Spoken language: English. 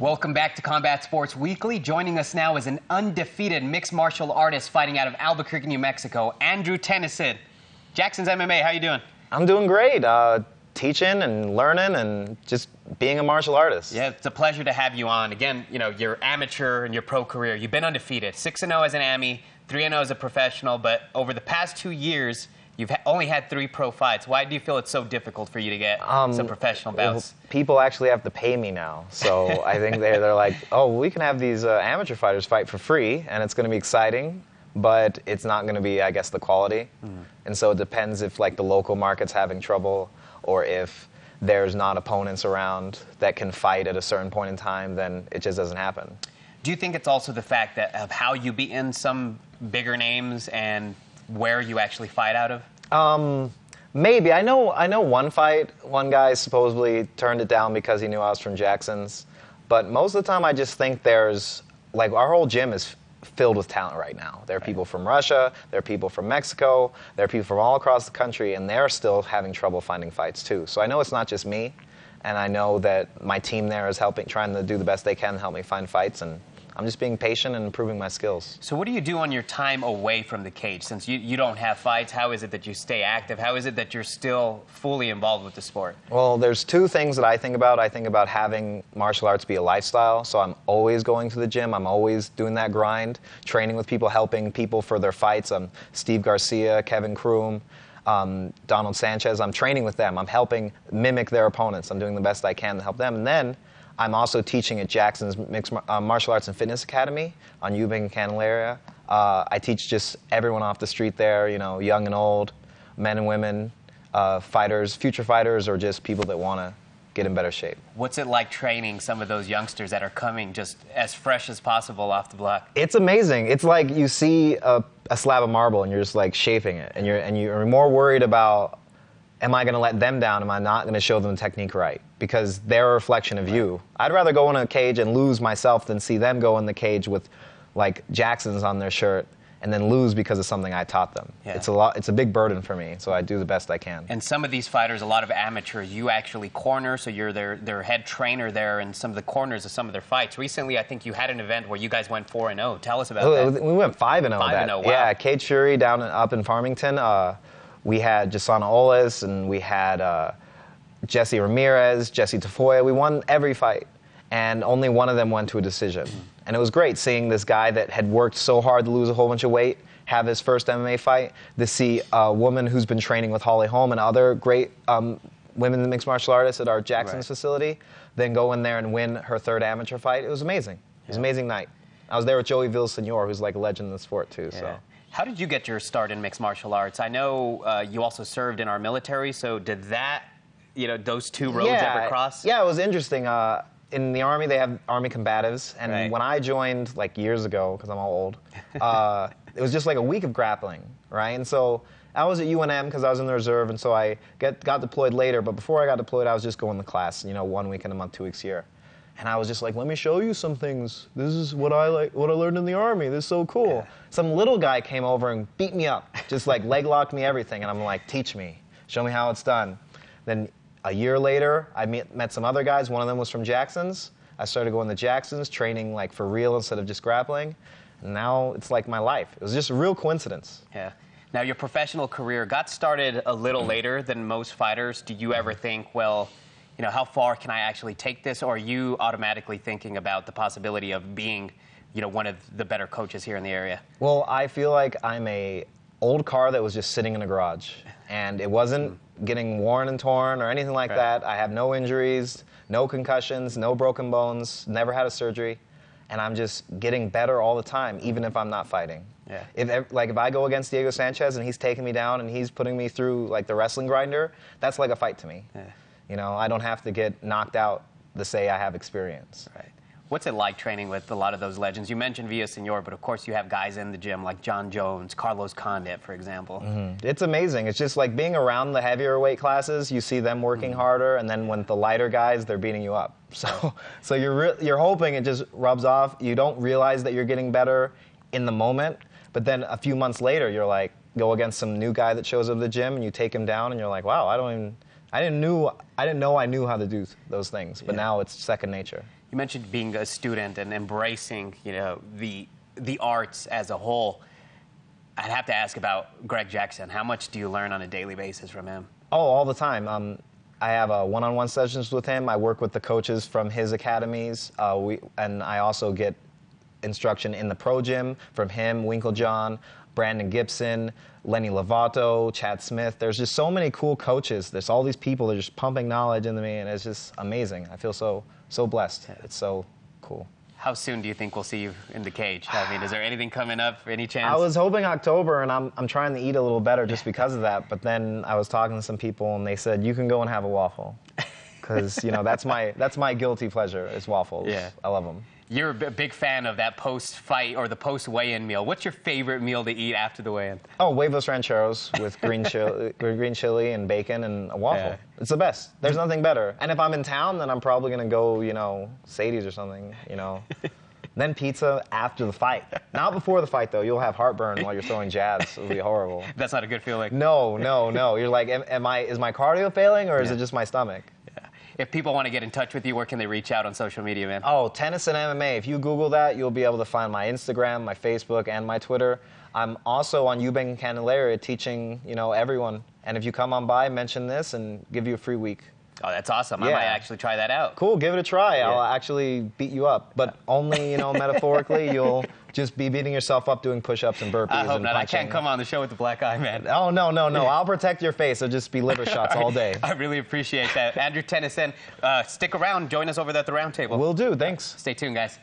Welcome back to Combat Sports Weekly. Joining us now is an undefeated mixed martial artist fighting out of Albuquerque, New Mexico, Andrew Tenneson. Jackson's MMA, how you doing? I'm doing great. Teaching and learning and just being a martial artist. Yeah, it's a pleasure to have you on. Again, you know, your amateur and your pro career, you've been undefeated. 6-0 as an AMI, 3-0 as a professional, but over the past 2 years, you've only had 3 pro fights. Why do you feel it's so difficult for you to get some professional bouts? People actually have to pay me now. So I think they're like, oh, we can have these amateur fighters fight for free, and it's going to be exciting, but it's not going to be, I guess, the quality. And so it depends if, like, the local market's having trouble or if there's not opponents around that can fight at a certain point in time, then it just doesn't happen. Do you think it's also the fact that of how you beaten some bigger names and where you actually fight out of? Maybe. I know one fight, one guy supposedly turned it down because he knew I was from Jackson's. But most of the time I just think there's, like, our whole gym is filled with talent right now. There are people from Russia, there are people from Mexico, there are people from all across the country, and they're still having trouble finding fights too. So I know it's not just me, and I know that my team there is trying to do the best they can to help me find fights, and I'm just being patient and improving my skills. So what do you do on your time away from the cage? Since you don't have fights, how is it that you stay active? How is it that you're still fully involved with the sport? Well, there's 2 things that I think about. I think about having martial arts be a lifestyle, so I'm always going to the gym. I'm always doing that grind, training with people, helping people for their fights. Steve Garcia, Kevin Kroom, Donald Sanchez. I'm training with them. I'm helping mimic their opponents. I'm doing the best I can to help them. And then I'm also teaching at Jackson's Mixed Martial Arts and Fitness Academy on Eubank and Candelaria. I teach just everyone off the street there, you know, young and old, men and women, fighters, future fighters, or just people that want to get in better shape. What's it like training some of those youngsters that are coming just as fresh as possible off the block? It's amazing. It's like you see a slab of marble and you're just like shaping it, and you're more worried about, am I going to let them down? Am I not going to show them the technique right? Because they're a reflection of you. I'd rather go in a cage and lose myself than see them go in the cage with, like, Jackson's on their shirt and then lose because of something I taught them. Yeah. It's a big burden for me, so I do the best I can. And some of these fighters, a lot of amateurs, you actually corner, so you're their head trainer there in some of the corners of some of their fights. Recently, I think you had an event where you guys went 4-0. Tell us about that. We went 5-0. 5-0, wow. Yeah, Cage Fury up in Farmington. We had Jasana Oles, and we had Jesse Ramirez, Jesse Tafoya. We won every fight, and only one of them went to a decision. And it was great seeing this guy that had worked so hard to lose a whole bunch of weight have his first MMA fight, to see a woman who's been training with Holly Holm and other great women mixed martial artists at our Jackson's facility, then go in there and win her 3rd amateur fight. It was amazing. It was an amazing night. I was there with Joey Villasenor, who's like a legend in the sport too. Yeah. So. How did you get your start in mixed martial arts? I know you also served in our military, so did that, you know, those 2 roads ever cross? Yeah, it was interesting. In the Army, they have Army combatives, and when I joined, like, years ago, because I'm all old, it was just like a week of grappling, right? And so I was at UNM because I was in the reserve, and so I got deployed later, but before I got deployed, I was just going to class, you know, 1 week in a month, 2 weeks a year. And I was just like, let me show you some things. This is what I learned in the Army. This is so cool. Yeah. Some little guy came over and beat me up, just like leg locked me, everything. And I'm like, teach me. Show me how it's done. Then a year later, I met some other guys. One of them was from Jackson's. I started going to Jackson's, training like for real instead of just grappling. And now it's like my life. It was just a real coincidence. Yeah. Now, your professional career got started a little later than most fighters. Do you ever think, well, you know, how far can I actually take this? Or are you automatically thinking about the possibility of being, you know, one of the better coaches here in the area? Well, I feel like I'm a old car that was just sitting in a garage. And it wasn't getting worn and torn or anything like that. I have no injuries, no concussions, no broken bones, never had a surgery. And I'm just getting better all the time, even if I'm not fighting. Yeah. If I go against Diego Sanchez and he's taking me down and he's putting me through, like, the wrestling grinder, that's like a fight to me. Yeah. You know, I don't have to get knocked out to say I have experience. Right. What's it like training with a lot of those legends? You mentioned Villasenor, but of course you have guys in the gym like John Jones, Carlos Condit, for example. It's amazing. It's just like being around the heavier weight classes, you see them working harder, and then when the lighter guys, they're beating you up. So you're hoping it just rubs off. You don't realize that you're getting better in the moment, but then a few months later, you're like, go against some new guy that shows up at the gym, and you take him down, and you're like, wow, I didn't know I knew how to do those things, but now it's second nature. You mentioned being a student and embracing, the arts as a whole. I'd have to ask about Greg Jackson. How much do you learn on a daily basis from him? Oh, all the time. I have one-on-one sessions with him. I work with the coaches from his academies, and I also get instruction in the pro gym from him, Winklejohn, Brandon Gibson, Lenny Lovato, Chad Smith. There's just so many cool coaches. There's all these people that are just pumping knowledge into me, and it's just amazing. I feel so blessed. It's so cool. How soon do you think we'll see you in the cage? I mean, is there anything coming up? Any chance? I was hoping October, and I'm trying to eat a little better just because of that. But then I was talking to some people, and they said, you can go and have a waffle. Because, that's my guilty pleasure is waffles. Yeah. I love them. You're a big fan of that post-fight or the post-weigh-in meal. What's your favorite meal to eat after the weigh-in? Oh, huevos rancheros with green chili and bacon and a waffle. Yeah. It's the best. There's nothing better. And if I'm in town, then I'm probably going to go, Sadie's or something, Then pizza after the fight. Not before the fight, though. You'll have heartburn while you're throwing jabs. It'll be horrible. That's not a good feeling. No. You're like, is my cardio failing or is it just my stomach? Yeah. If people want to get in touch with you, where can they reach out on social media, man? Oh, Tenneson MMA. If you Google that, you'll be able to find my Instagram, my Facebook, and my Twitter. I'm also on Eubank and Candelaria teaching, everyone. And if you come on by, mention this and give you a free week. Oh, that's awesome. I might actually try that out. Cool, give it a try. Yeah. I'll actually beat you up. But only, metaphorically, you'll just be beating yourself up doing push-ups and burpees. I hope and not. punching. I can't come on the show with the black eye, man. Oh, no. I'll protect your face. It'll just be liver shots all day. I really appreciate that. Andrew Tenneson, stick around. Join us over there at the round table. Will do. Thanks. Stay tuned, guys.